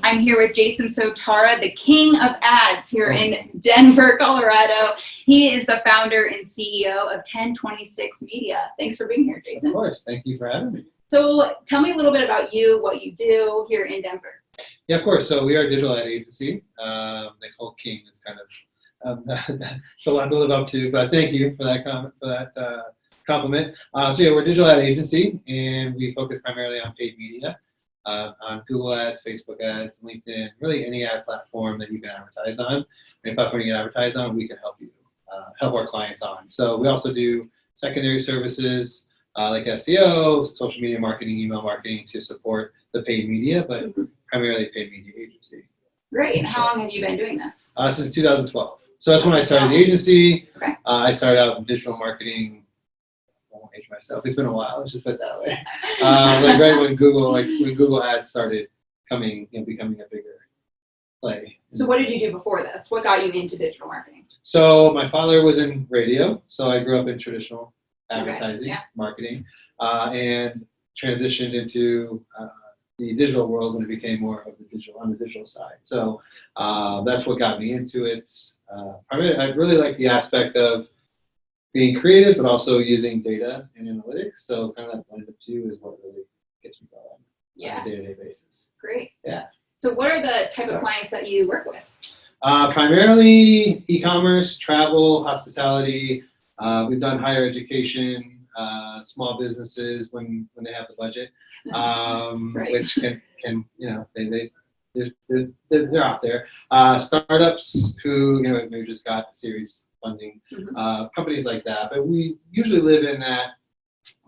I'm here with Jason Zotara, the king of ads here in Denver, Colorado. He is the founder and CEO of 1026 Media. Thanks for being here, Jason. Of course. Thank you for having me. So tell me a little bit about you, what you do here in Denver. Yeah, of course. So we are a digital ad agency. They call King is kind of it's a lot to live up to, but thank you for that comment, compliment. So yeah, we're a digital ad agency, and we focus primarily on paid media, on Google Ads, Facebook Ads, LinkedIn, really any ad platform that you can advertise on. Any platform you can advertise on, we can help you, help our clients on. So we also do secondary services like SEO, social media marketing, email marketing to support the paid media, but primarily paid media agency. Great. And how long have you been doing this? Since 2012. So that's when I started the agency. Okay. I started out in digital marketing. I won't age myself. It's been a while. Let's just put it that way. Like right when Google Ads started becoming a bigger play. So what did you do before this? What got you into digital marketing? So my father was in radio, so I grew up in traditional advertising, marketing, and transitioned into the digital world when it became more of the digital side. So that's what got me into it. Primarily, I really like the aspect of being creative, but also using data and analytics. So kind of that blend of two is what really gets me going on a day-to-day basis. Great. Yeah. So what are the type of clients that you work with? Primarily e-commerce, travel, hospitality. We've done higher education, small businesses when they have the budget, which can they're out there. Startups who maybe just got series funding, companies like that. But we usually live in that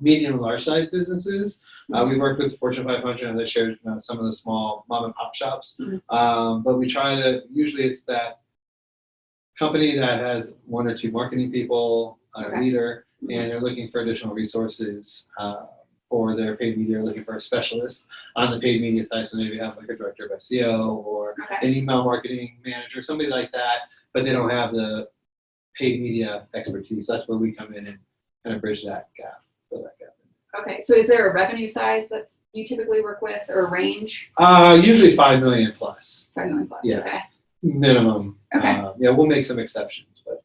medium and large size businesses. We work with Fortune 500, as I shared, some of the small mom and pop shops. But we try to, usually it's that company that has one or two marketing people, a leader, and they're looking for additional resources for their paid media, looking for a specialist on the paid media side. So maybe you have like a director of SEO or an email marketing manager, somebody like that, but they don't have the paid media expertise. So that's where we come in and kind of bridge that gap, fill that gap. Okay, so is there a revenue size that you typically work with, or a range? Usually 5 million plus. 5 million plus. Yeah. Okay. Minimum. Okay. We'll make some exceptions, but.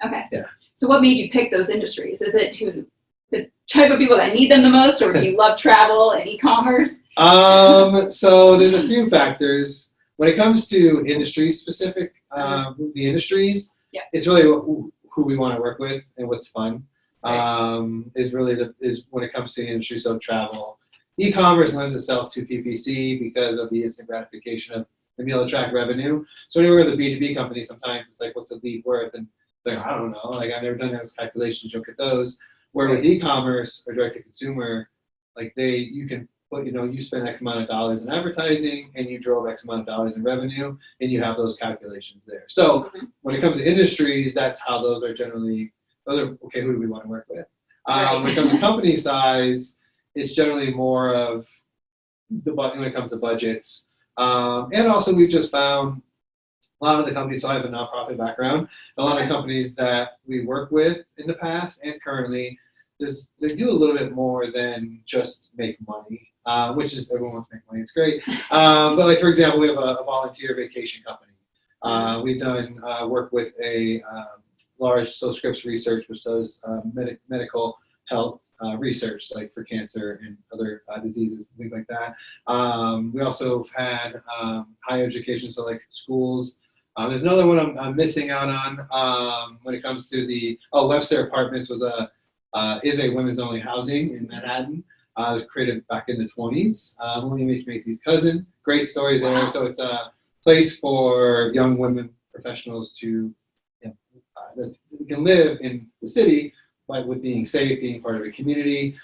Okay. Yeah. So what made you pick those industries? Is it the type of people that need them the most, or do you love travel and e-commerce? So there's a few factors. When it comes to industry specific, the industries, it's really who we want to work with and what's fun. Is when it comes to the industry. So travel, e-commerce lends itself to PPC because of the instant gratification of being able to track revenue. So when you work with a B2B company, sometimes it's like, what's a lead worth? And they're like, I don't know. Like, I've never done those calculations. You'll get those. Where with e-commerce or direct to consumer, like you can put, you spend X amount of dollars in advertising and you drove X amount of dollars in revenue, and you have those calculations there. So when it comes to industries, that's how those are generally. Okay, who do we want to work with? When it comes to company size, it's generally more of when it comes to budgets. And also we've just found a lot of the companies, so I have a nonprofit background, a lot of companies that we work with in the past and currently, they do a little bit more than just make money, which is, everyone wants to make money, it's great. But like, for example, we have a volunteer vacation company. We've done work with a large Scripps Research, which does medical health research, like for cancer and other diseases and things like that. We also have had higher education, so like schools. There's another one I'm missing out on when it comes to the Webster Apartments is a women's only housing in Manhattan. It was created back in the 20s. William H. Macy's cousin. Great story there. Wow. So it's a place for young women professionals to that can live in the city, but with being safe, being part of a community.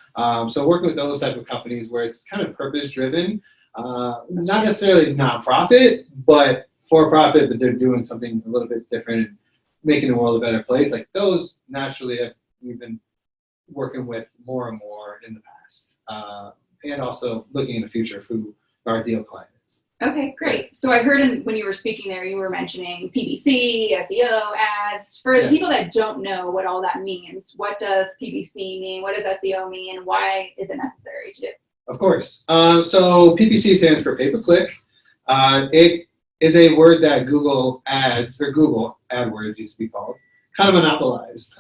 So working with those type of companies where it's kind of purpose-driven, not necessarily nonprofit, but for-profit, but they're doing something a little bit different and making the world a better place. Like those, naturally, we've been working with more and more in the past, and also looking in the future of who our ideal client is. Okay, great. So I heard when you were speaking there, you were mentioning PPC, SEO, ads. For the people that don't know what all that means, what does PPC mean? What does SEO mean? And why is it necessary to do? Of course. So PPC stands for pay-per-click. It is a word that Google Ads, or Google AdWords used to be called, kind of monopolized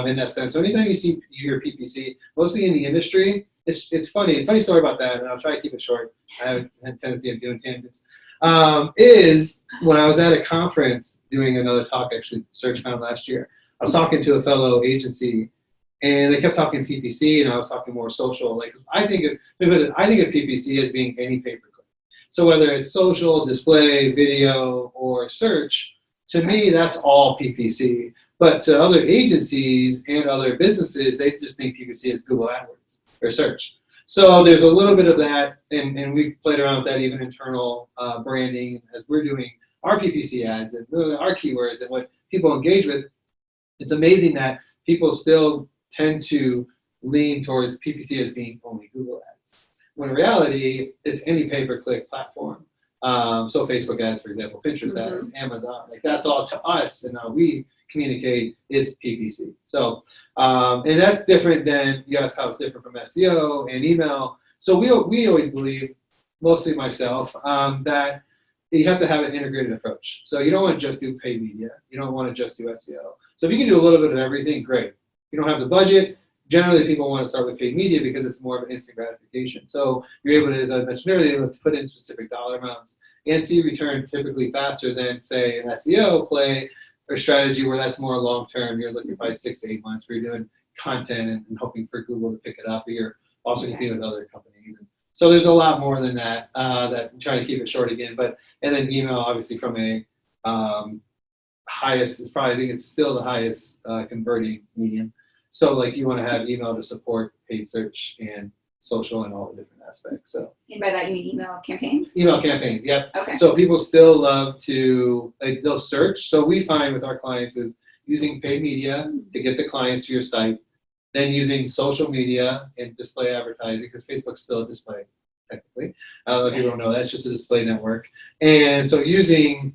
in that sense. So anytime you hear PPC, mostly in the industry, it's funny. Funny story about that, and I'll try to keep it short. I have a tendency of doing tangents. Is when I was at a conference doing another talk, actually, SearchCon last year, I was talking to a fellow agency, and they kept talking PPC, and I was talking more social. Like I think of PPC as being any pay-per-click. So whether it's social, display, video, or search, to me that's all PPC. But to other agencies and other businesses, they just think PPC is Google AdWords or search. So there's a little bit of that, and we've played around with that, even internal branding as we're doing our PPC ads and our keywords and what people engage with. It's amazing that people still tend to lean towards PPC as being only Google ads, when in reality, it's any pay-per-click platform. So Facebook ads, for example, Pinterest ads, Amazon, like that's all to us, and how we communicate is PPC. So, and that's different than, you asked how it's different from SEO and email. So we always believe, mostly myself, that you have to have an integrated approach. So you don't want to just do paid media. You don't want to just do SEO. So if you can do a little bit of everything, great. If you don't have the budget, generally people want to start with paid media because it's more of an instant gratification. So you're able to, as I mentioned earlier, to put in specific dollar amounts and see return typically faster than, say, an SEO play or strategy where that's more long-term. You're looking by 6 to 8 months where you're doing content and hoping for Google to pick it up, or you're also competing with other companies. And so there's a lot more than that, that I'm trying to keep it short again. And then email, obviously, from a highest, is probably, I think it's still the highest converting medium. So like you want to have email to support paid search and social and all the different aspects. So, and by that you mean email campaigns? Email campaigns, yep. Okay. So people still love to, like, they'll search. So we find with our clients is using paid media to get the clients to your site, then using social media and display advertising, because Facebook's still a display, technically. If you don't know, that's just a display network. And so using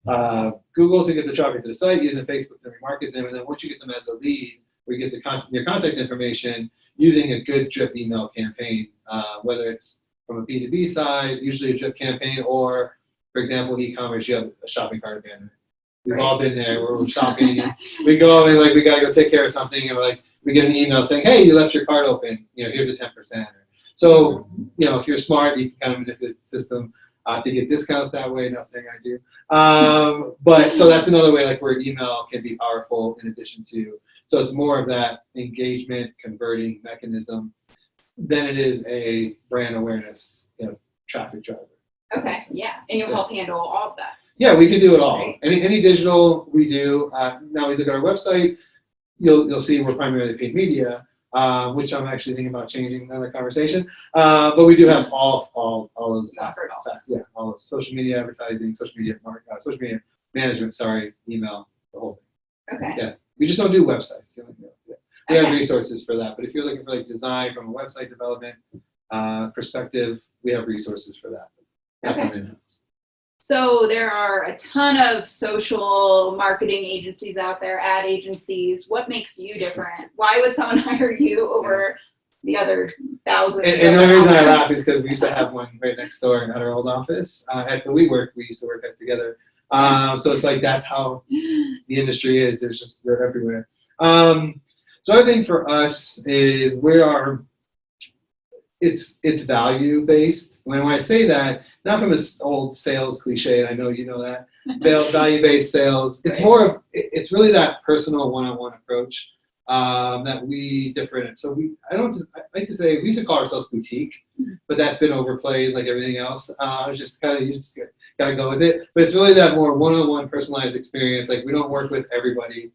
Google to get the traffic to the site, using Facebook to remarket them, and then once you get them as a lead, we get your contact information using a good drip email campaign, whether it's from a B2B side, usually a drip campaign, or, for example, e-commerce, you have a shopping cart abandonment. We've all been there where we're shopping, and we go and like we gotta go take care of something, and we're like, we get an email saying, hey, you left your cart open, here's a 10%. So, if you're smart, you can kind of manipulate the system to get discounts that way. Not saying I do, but so that's another way, like where email can be powerful in addition to. So it's more of that engagement, converting mechanism than it is a brand awareness, traffic driver. Okay, yeah, and you'll help handle all of that. Yeah, we can do it all. Right. Any digital we do. Now we look at our website, you'll see we're primarily paid media, which I'm actually thinking about changing another conversation. But we do have all those aspects. Yeah, all of social media advertising, social media management, email, the whole thing. Okay. Yeah. We just don't do websites. We have resources for that, but if you're looking for like design from a website development perspective, we have resources for that. Okay. So there are a ton of social marketing agencies out there, ad agencies. What makes you different? Why would someone hire you over the other thousands? And the only reason I laugh is because we used to have one right next door at our old office. At the WeWork, we used to work at together. So it's like that's how the industry is. They're everywhere. So I think for us is it's value based. When I say that, not from this old sales cliche, and I know you know that, value based sales. It's more of it's really that personal one-on-one approach that we different. So I like to say we used to call ourselves boutique, but that's been overplayed like everything else. Just kind of you just gotta go with it. But it's really that more one-on-one personalized experience. Like we don't work with everybody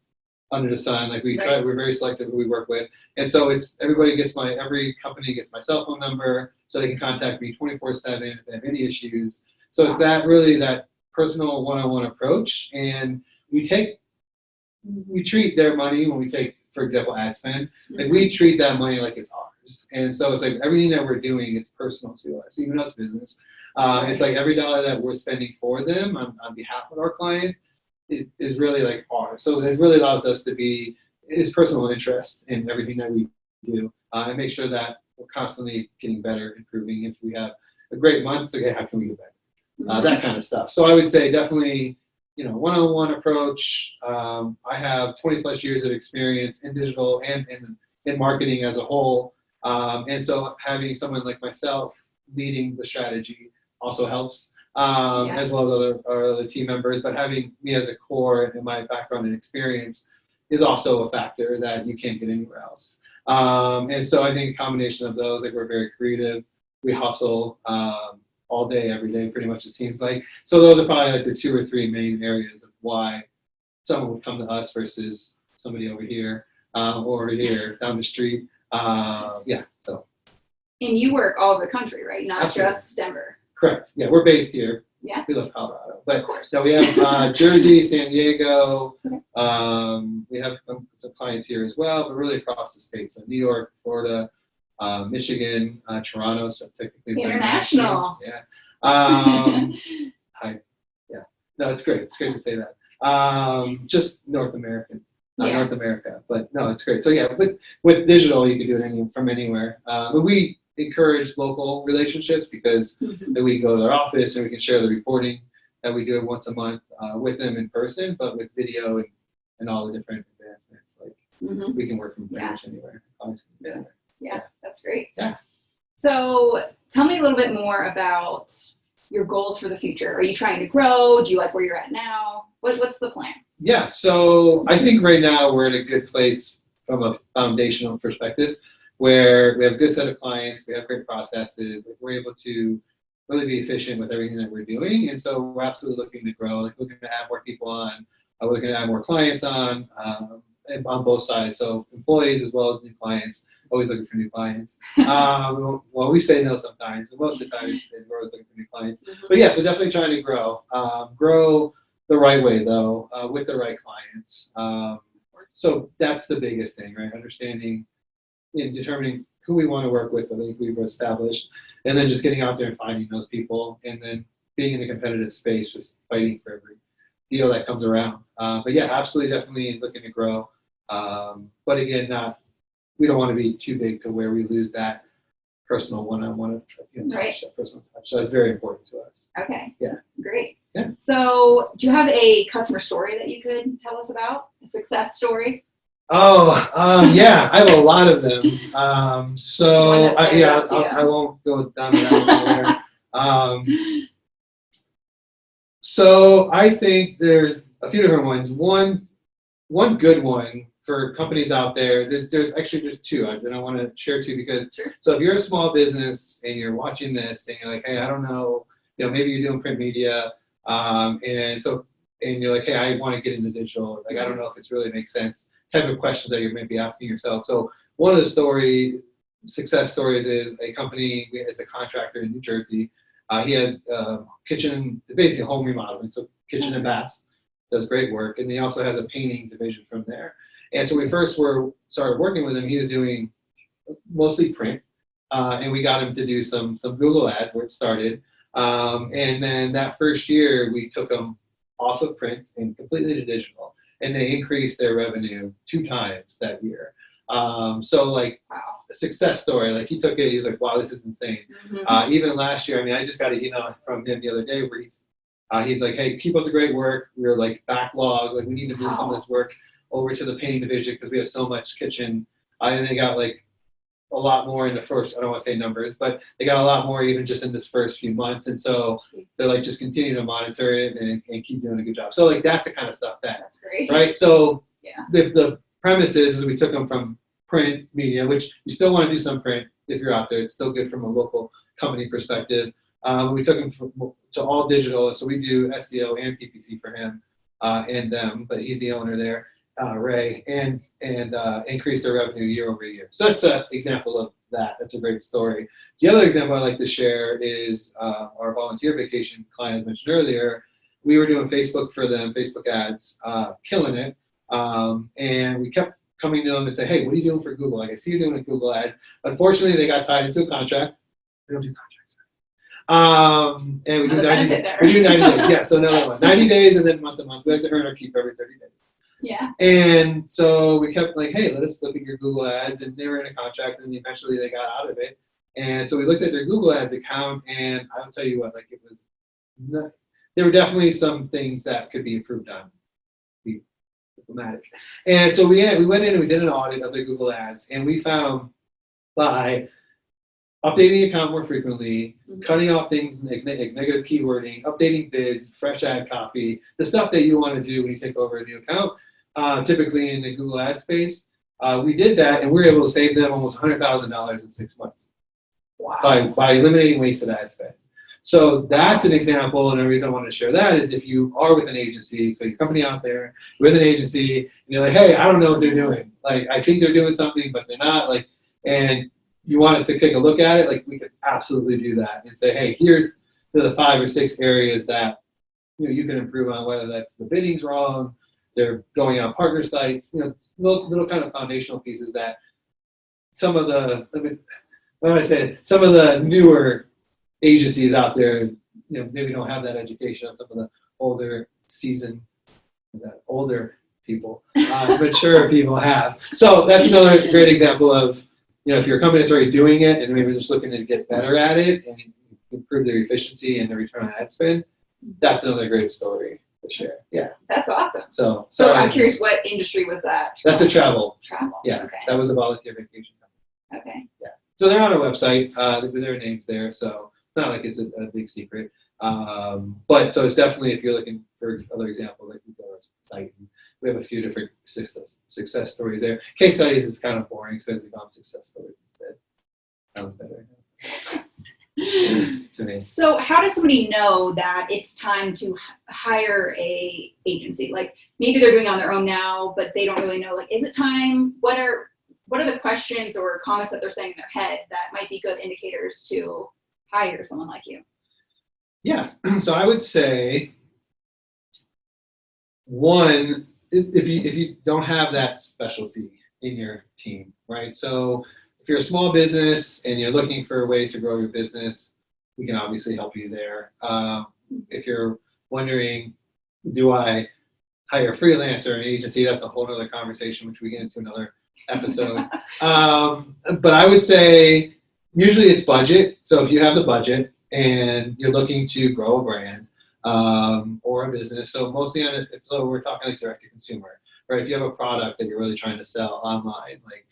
under the sun. Like we're very selective who we work with. And so every company gets my cell phone number so they can contact me 24/7 if they have any issues. So it's that personal one-on-one approach. And we treat their money when we take, for example, ad spend, like we treat that money like it's ours. And so it's like everything that we're doing, it's personal to us, even though it's business. It's like every dollar that we're spending for them on behalf of our clients is really like ours. So it really allows us to be his personal interest in everything that we do and make sure that we're constantly getting better, improving. If we have a great month, it's okay, how can we get better? that kind of stuff. So I would say definitely, one-on-one approach. I have 20 plus years of experience in digital and in marketing as a whole. And so having someone like myself leading the strategy also helps, as well as our other team members. But having me as a core and my background and experience is also a factor that you can't get anywhere else. And so I think a combination of those, like we're very creative, we hustle all day, every day, pretty much it seems like. So those are probably like the 2 or 3 main areas of why someone would come to us versus somebody over here or over here down the street. So. And you work all over the country, right? Not Absolutely. just Denver. Correct. Yeah, we're based here. Yeah. We love Colorado, but so we have Jersey, San Diego. Okay. We have some clients here as well, but really across the state. So New York, Florida, Michigan, Toronto. So technically international. Yeah. Hi. Yeah. No, it's great. It's great to say that. Just North American. North America, but no, it's great. So yeah, with digital, you can do it from anywhere. But we encourage local relationships because then we can go to their office and we can share the reporting that we do it once a month with them in person, but with video and all the different advancements, like we can work from pretty much anywhere. Yeah, that's great. Yeah. So tell me a little bit more about your goals for the future. Are you trying to grow? Do you like where you're at now? What's the plan? Yeah, so I think right now we're in a good place from a foundational perspective where we have a good set of clients, we have great processes, like we're able to really be efficient with everything that we're doing. And so we're absolutely looking to grow, like looking to add more people on, we're looking to add more clients on both sides. So employees as well as new clients, always looking for new clients. Well, we say no sometimes, but most of the time we're always looking for new clients. But yeah, so definitely trying to grow. Grow the right way though, with the right clients. So that's the biggest thing, right? Understanding and determining who we want to work with, I think we've established, and then just getting out there and finding those people, and then being in a competitive space, just fighting for every deal that comes around. But yeah, absolutely, definitely looking to grow. But again, we don't want to be too big to where we lose that personal one-on-one touch, that personal touch. So that's very important to us. Okay. Yeah. Great. Yeah. So do you have a customer story that you could tell us about? A success story? Yeah, I have a lot of them. So I won't go down that there. So I think there's a few different ones. One good one for companies out there. There's two. I want to share two because so if you're a small business and you're watching this and you're like, hey, I don't know, maybe you're doing print media, and you're like, hey, I want to get into digital. Like, I don't know if it really makes sense. Type of questions that you're maybe asking yourself. So one of the success stories is a company as a contractor in New Jersey. He has kitchen, basically home remodeling, so kitchen and baths, does great work, and he also has a painting division from there. And so when we first started working with him, he was doing mostly print, and we got him to do some Google ads where it started. And then that first year, we took him off of print and completely to digital, and they increased their revenue 2 times that year. So like a success story, like he took it, he was like, wow, this is insane. Even last year, I mean, I just got an email from him the other day where he's like, hey, keep up the great work. We're like backlog, like we need to move some of this work over to the painting division because we have so much kitchen. And they got like a lot more in the first, I don't want to say numbers, but they got a lot more even just in this first few months. And so they're like, just continue to monitor it and keep doing a good job. So like, that's the kind of stuff that's great. Right. So the premise is we took them from print media, which you still want to do some print if you're out there. It's still good from a local company perspective. We took him to all digital. So we do SEO and PPC for him and them, but he's the owner there. Ray, and increase their revenue year over year. So that's an example of that. That's a great story. The other example I'd like to share is our volunteer vacation client I mentioned earlier. We were doing Facebook for them, Facebook ads, killing it. And we kept coming to them and say, hey, what are you doing for Google? Like, I see you doing a Google ad. Unfortunately, they got tied into a contract. We don't do contracts. And we do 90 days. Yeah, so another one. 90 days and then month to month. We have to earn our keep every 30 days. Yeah. And so we kept like, hey, let us look at your Google ads. And they were in a contract and eventually they got out of it. And so we looked at their Google ads account and I'll tell you what, like it was there were definitely some things that could be improved on. Be diplomatic. And so we went in and we did an audit of the Google ads, and we found by updating the account more frequently, cutting off things like negative keywording, updating bids, fresh ad copy, the stuff that you want to do when you take over a new account, typically in the Google ad space. We did that, and we were able to save them almost $100,000 in 6 months. Wow. By eliminating wasted ad spend. So that's an example, and the reason I wanted to share that is if you are with an agency, so your company out there with an agency, and you're like, hey, I don't know what they're doing. Like, I think they're doing something, but they're not. Like, and you want us to take a look at it, like, we could absolutely do that and say, hey, here's the 5 or 6 areas that you can improve on, whether that's the bidding's wrong, they're going on partner sites, little kind of foundational pieces that some of the, some of the newer agencies out there, maybe don't have that education of some of the older seasoned, older people, mature people have. So that's another great example of, if your company is already doing it and maybe just looking to get better at it and improve their efficiency and their return on ad spend, that's another great story to share. Yeah. That's awesome. So I'm curious, what industry was that? That's a travel. Travel. Yeah. Okay. That was a volunteer vacation company. Okay. Yeah. So they're on our website. Their name's there. So it's not like it's a big secret. But so it's definitely, if you're looking for other examples, like we go to our site. We have a few different success stories there. Case studies is kind of boring, so we've gone success stories instead. Sounds better. To me. So how does somebody know that it's time to hire a agency? Like, maybe they're doing it on their own now, but they don't really know, like, is it time? What are the questions or comments that they're saying in their head that might be good indicators to hire someone like you? Yes. So I would say, one, if you don't have that specialty in your team, right? So if you're a small business and you're looking for ways to grow your business, we can obviously help you there. If you're wondering, do I hire a freelancer or an agency, that's a whole other conversation, which we get into another episode. But I would say usually it's budget. So if you have the budget and you're looking to grow a brand or a business, so mostly on it, so we're talking like direct to consumer, right? If you have a product that you're really trying to sell online, like,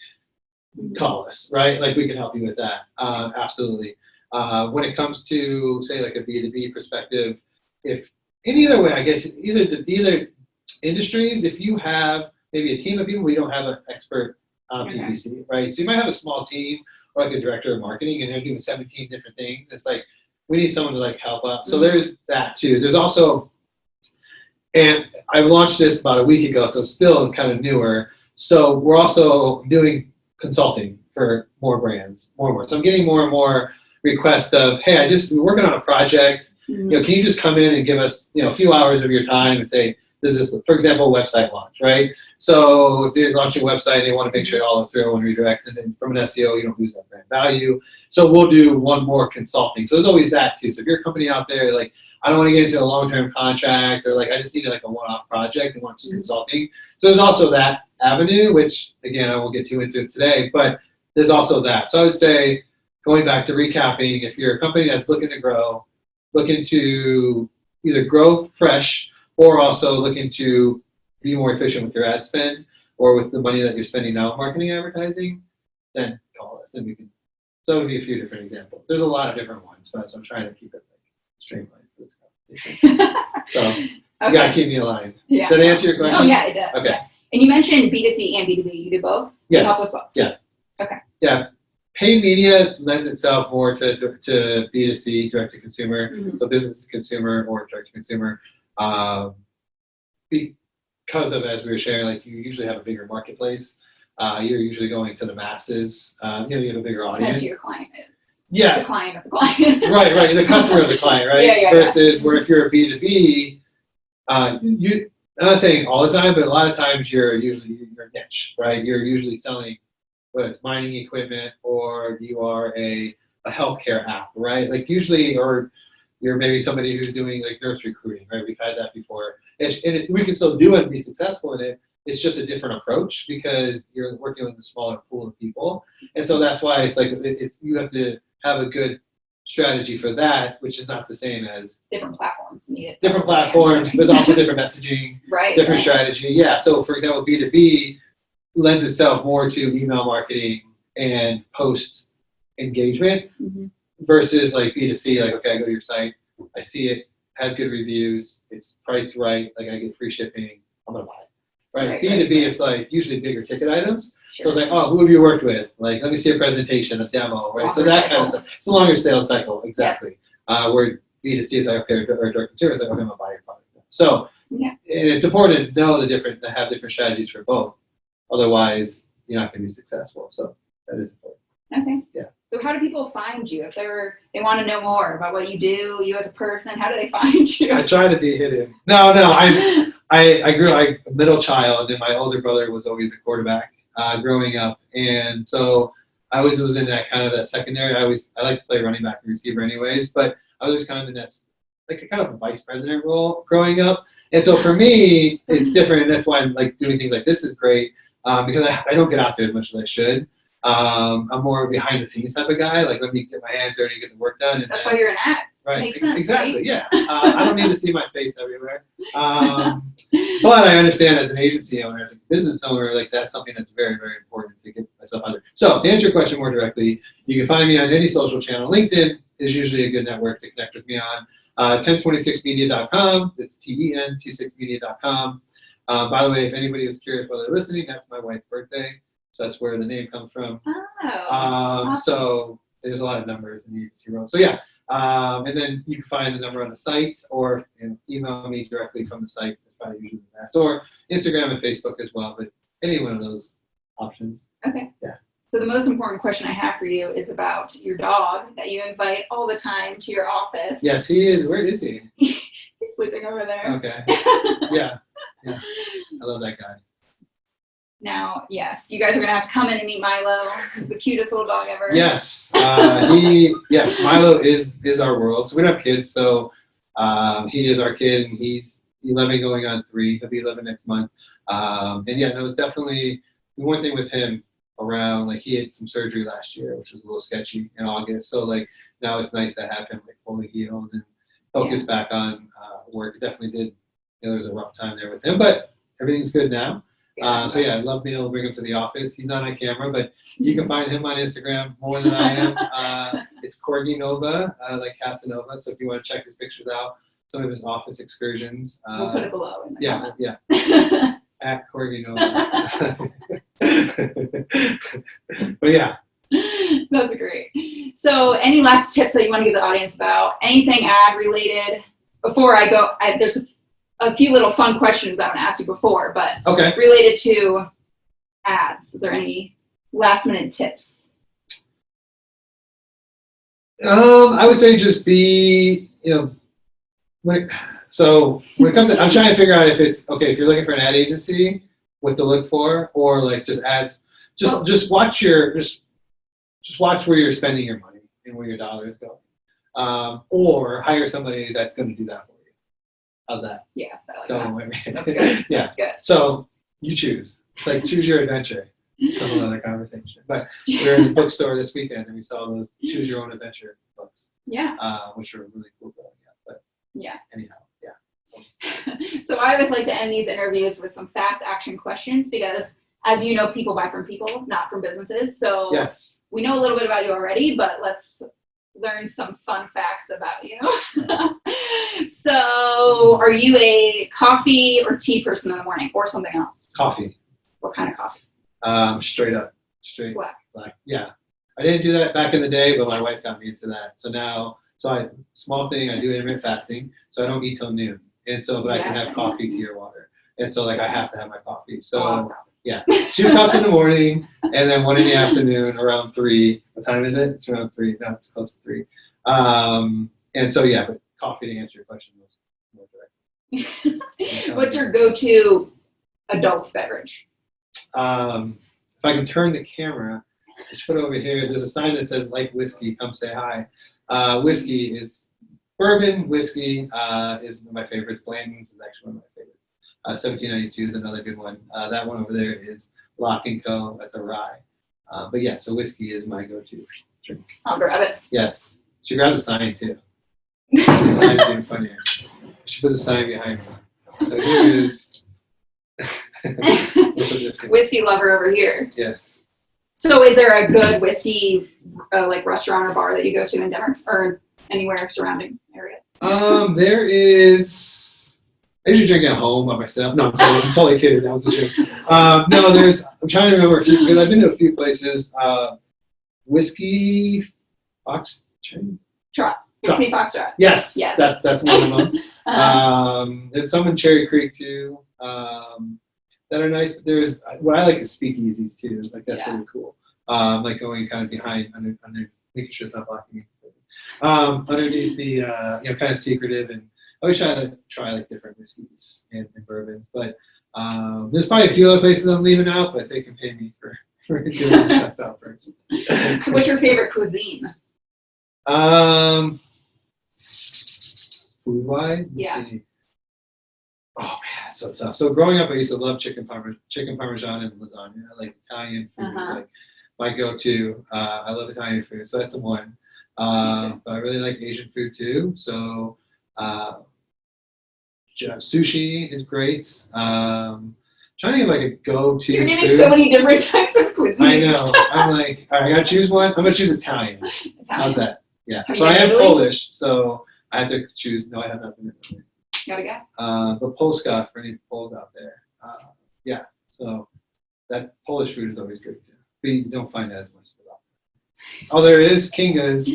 call us, right? Like, we can help you with that. Absolutely. When it comes to, say, like a B2B perspective, if in either way, I guess either industries, if you have maybe a team of people, we don't have an expert on PPC, right? So you might have a small team or like a director of marketing, and they're doing 17 different things. It's like, we need someone to like help out. So there's that too. There's also, and I launched this about a week ago, so it's still kind of newer. So we're also doing consulting for more brands, more and more. So I'm getting more and more requests of, hey, we're working on a project. Can you just come in and give us, a few hours of your time and say, this is, for example, a website launch, right? So if they're launching a website, they want to make sure all the 301 redirects, and from an SEO, you don't lose that brand value. So we'll do one more consulting. So there's always that too. So if you're a company out there, like, I don't want to get into a long-term contract, or like, I just need like a one-off project and want just consulting. So there's also that avenue, which again, I won't get too into it today, but there's also that. So I would say, going back to recapping, if you're a company that's looking to grow, looking to either grow fresh, or also looking to be more efficient with your ad spend or with the money that you're spending now on marketing and advertising, then call us and we can. So it would be a few different examples. There's a lot of different ones, but I'm trying to keep it like streamlined for this conversation. So you gotta keep me aligned. Yeah. Did that answer your question? Oh yeah, it does. Okay. Yeah. And you mentioned B2C and B2B. You do both? Yes. You help with both? Yeah. Okay. Yeah. Paid media lends itself more to B2C, direct to consumer. So business to consumer or direct to consumer. Because of, as we were sharing, like, you usually have a bigger marketplace. You're usually going to the masses. You have a bigger audience. Depends who your client is. Yeah. The client of the client. right. The customer of the client, right? Yeah. Versus where if you're a B2B, I'm not saying all the time, but a lot of times you're usually your niche, right? You're usually selling, whether it's mining equipment or you are a healthcare app, right? Like, usually, or you're maybe somebody who's doing like nurse recruiting, right? We've had that before. We can still do it and be successful in it. It's just a different approach because you're working with a smaller pool of people. And so that's why it's like, you have to have a good strategy for that, which is not the same as different platforms needed. Different platforms, but also different messaging, right, different strategy. Yeah. So for example, B2B lends itself more to email marketing and post engagement versus like B2C, like, okay, I go to your site, I see it has good reviews, it's priced right, like I get free shipping, I'm gonna buy it. Right. B2B is like usually bigger ticket items. So it's like, oh, who have you worked with? Like, let me see a presentation, a demo, right? So that kind of stuff. It's a longer sales cycle, exactly. Where B2C is like, okay, or direct consumer is like, okay, I'm gonna buy your product. So and it's important to know to have different strategies for both. Otherwise, you're not gonna be successful. So that is important. Okay. Yeah. So how do people find you if they want to know more about what you do, you as a person? How do they find you? I try to be hidden. No, I grew a middle child, and my older brother was always a quarterback growing up, and so I always was in that kind of that secondary. I like to play running back and receiver anyways, but I was kind of in this like a kind of a vice president role growing up, and so for me it's different, and that's why I'm like doing things like this is great because I don't get out there as much as I should. I'm more behind the scenes type of guy. Like, let me get my hands dirty, get the work done. And that's why you're in ads. Right. Makes sense. Exactly. Right? Yeah. I don't need to see my face everywhere. But I understand as an agency owner, as a business owner, like that's something that's very, very important to get myself out there. So to answer your question more directly, you can find me on any social channel. LinkedIn is usually a good network to connect with me on. 1026media.com. It's TEN26media.com. By the way, if anybody was curious while they're listening, that's my wife's birthday. So that's where the name comes from. Oh. Awesome. So there's a lot of numbers in the agency world. So yeah, and then you can find the number on the site, or email me directly from the site. That's probably usually the best. Or Instagram and Facebook as well. But any one of those options. Okay. Yeah. So the most important question I have for you is about your dog that you invite all the time to your office. Yes, he is. Where is he? He's sleeping over there. Okay. Yeah. Yeah. I love that guy. Now, yes, you guys are gonna have to come in and meet Milo. He's the cutest little dog ever. Yes, Milo is our world. So we don't have kids, so he is our kid, and he's 11 going on 3. He'll be 11 next month. And yeah, no, it was definitely one thing with him around, like he had some surgery last year, which was a little sketchy in August. So like now it's nice to have him like fully healed and focus back on work. It definitely did. There was a rough time there with him, but everything's good now. So yeah, I'd love being able to bring him to the office. He's not on camera, but you can find him on Instagram more than I am. It's Corgi Nova, like Casanova. So if you want to check his pictures out, some of his office excursions. We'll put it below in the comments. Yeah. At Corgi Nova. But yeah. That's great. So any last tips that you want to give the audience about anything ad related? Before I go, there's a few little fun questions I want to ask you before, but related to ads. Is there any last minute tips? I would say just be, when it comes to, I'm trying to figure out if it's, okay, if you're looking for an ad agency, what to look for, or like just ads, just watch where you're spending your money and where your dollar is going. Or hire somebody that's going to do that for you. How's that? Yes, I like that. That's good. Yeah. That's good. So you choose. It's like choose your adventure. Some other conversation. But we were in the bookstore this weekend and we saw those choose your own adventure books. Yeah. Which are really cool growing up. But yeah. Anyhow, yeah. So I always like to end these interviews with some fast action questions because, as you know, people buy from people, not from businesses. So yes. We know a little bit about you already, but let's learn some fun facts about you. So are you a coffee or tea person in the morning or something else? Coffee. What kind of coffee? Straight black. Yeah. I didn't do that back in the day, but my wife got me into that. So now, small thing, I do intermittent fasting, so I don't eat till noon. And so, but I can have coffee, tea, or water. And so like I have to have my coffee. So yeah, 2 cups in the morning and then 1 in the afternoon around 3. What time is it? It's around 3. No, it's close to 3. And so yeah, but coffee to answer your question more directly. What's your go-to adult beverage? If I can turn the camera, I should put it over here. There's a sign that says like whiskey, come say hi. Whiskey is bourbon. Whiskey is one of my favorites. Blanton's is actually one of my favorites. 1792 is another good one. That one over there is Lock & Co. That's a rye. But yeah, so whiskey is my go-to drink. I'll grab it. Yes. She grabbed the sign too. The sign is even funnier. She put the sign behind me. So here is whiskey lover over here. Yes. So is there a good whiskey like restaurant or bar that you go to in Denver or anywhere surrounding areas? There is. I usually drink at home by myself. No, I'm totally kidding. That was a joke. No, I'm trying to remember a few because I've been to a few places. Whiskey Fox Trot. Whiskey Foxtrot. Yes. Yes. That's one of them. There's some in Cherry Creek too. That are nice, but there's what I like is speakeasies too. Like that's really cool. Like going kind of behind under making sure it's not blocking me. Underneath the kind of secretive, and I always try like different whiskeys and bourbon. But there's probably a few other places I'm leaving out, but they can pay me for doing the shots out first. So what's your favorite cuisine? Food wise, yeah. Oh man, it's so tough. So growing up, I used to love chicken parmesan and lasagna. I like Italian food. It's like my go-to. I love Italian food, so that's the one. But I really like Asian food too. So sushi is great. Trying to think of like a go-to. You're naming food. So many different types of cuisine. I know. I'm like, all right, I gotta choose one. I'm gonna choose Italian. How's that? Yeah. But I am Polish, so I have to choose. No, I have not been Italy. Gotta go. But Polska for any Poles out there. Yeah. So that Polish food is always great too. But you don't find that as much as out there. Oh, there is Kinga's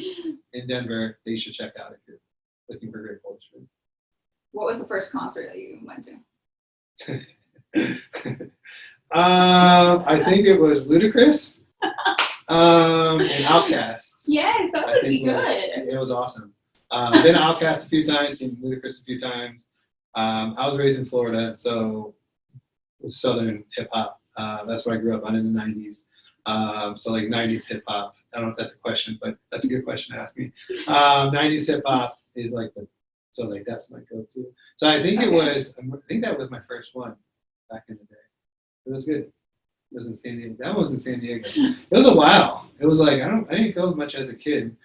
in Denver that you should check out if you're looking for great Polish food. What was the first concert that you went to? I think it was Ludacris and Outkast. Yes, that would be good. It was awesome. Been to Outkast a few times, seen Ludacris a few times. I was raised in Florida, so it was Southern hip hop. That's what I grew up on in the 90s. So like 90s hip hop. I don't know if that's a question, but that's a good question to ask me. 90s hip hop is like that's my go-to. So I think I think that was my first one back in the day. It was good. It was in San Diego. That was in San Diego. It was a while. It was like I didn't go much as a kid.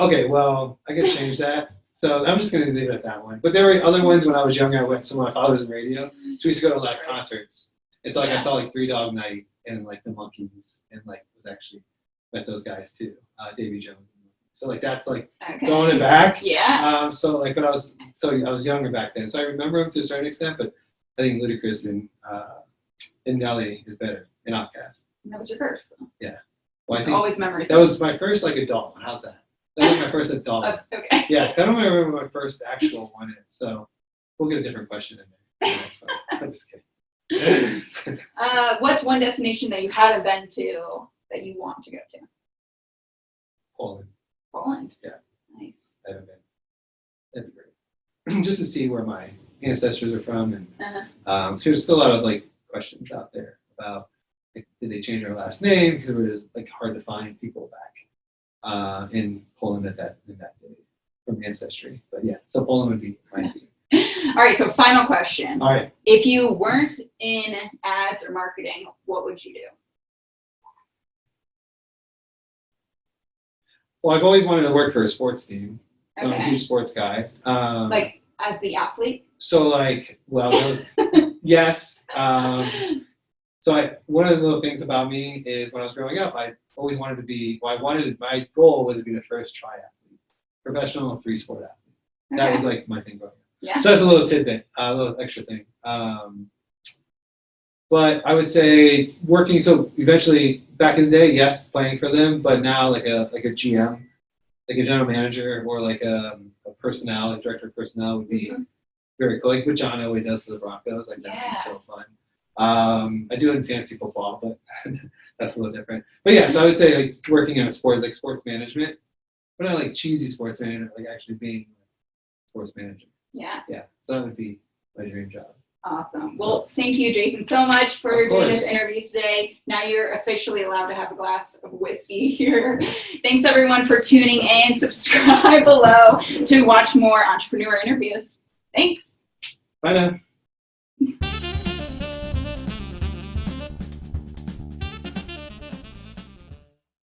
Okay, well, I could change that. So I'm just going to leave it at that one. But there were other ones when I was younger. I went to my father was in radio. So we used to go to a lot of concerts. It's like I saw like Three Dog Night and like the Monkees and like was actually met those guys too. Davy Jones. So like that's like going back. Yeah. So like but I was younger back then. So I remember them to a certain extent, but I think Ludacris and Nelly is better in Outkast. That was your first. So. Yeah. Well, I think always memories. That was my first like adult one. How's that? That was my first adult. Okay. Yeah, I don't remember what my first actual one is. So we'll get a different question in there. I'm just kidding. What's one destination that you haven't been to that you want to go to? Poland. Poland. Yeah. Nice. I haven't been. That'd be great. Just to see where my ancestors are from, and so there's still a lot of like questions out there about like, did they change their last name because it was like hard to find people back in Poland in that day from ancestry. But yeah, so Poland would be my answer. All right, so final question. All right. If you weren't in ads or marketing, what would you do? Well, I've always wanted to work for a sports team. So Okay. I'm a huge sports guy. Like as the athlete? So like, well, yes. So one of the little things about me is when I was growing up, I always wanted to be, my goal was to be the first triathlete, professional 3-sport athlete. That was like my thing growing up. Yeah. So that's a little tidbit, a little extra thing. But I would say working, so eventually back in the day, yes, playing for them, but now like a GM, like a general manager or like a personnel, a director of personnel would be very cool. Like what John Elway does for the Broncos, like that would be so fun. I do it in fantasy football, but that's a little different. But yeah, so I would say like working in a sport, like sports management, but not like cheesy sports management, like actually being a sports manager. Yeah. Yeah, so that would be my dream job. Awesome. Well, thank you, Jason, so much for doing this interview today. Now you're officially allowed to have a glass of whiskey here. Thanks, everyone, for tuning in. Subscribe below to watch more entrepreneur interviews. Thanks. Bye now.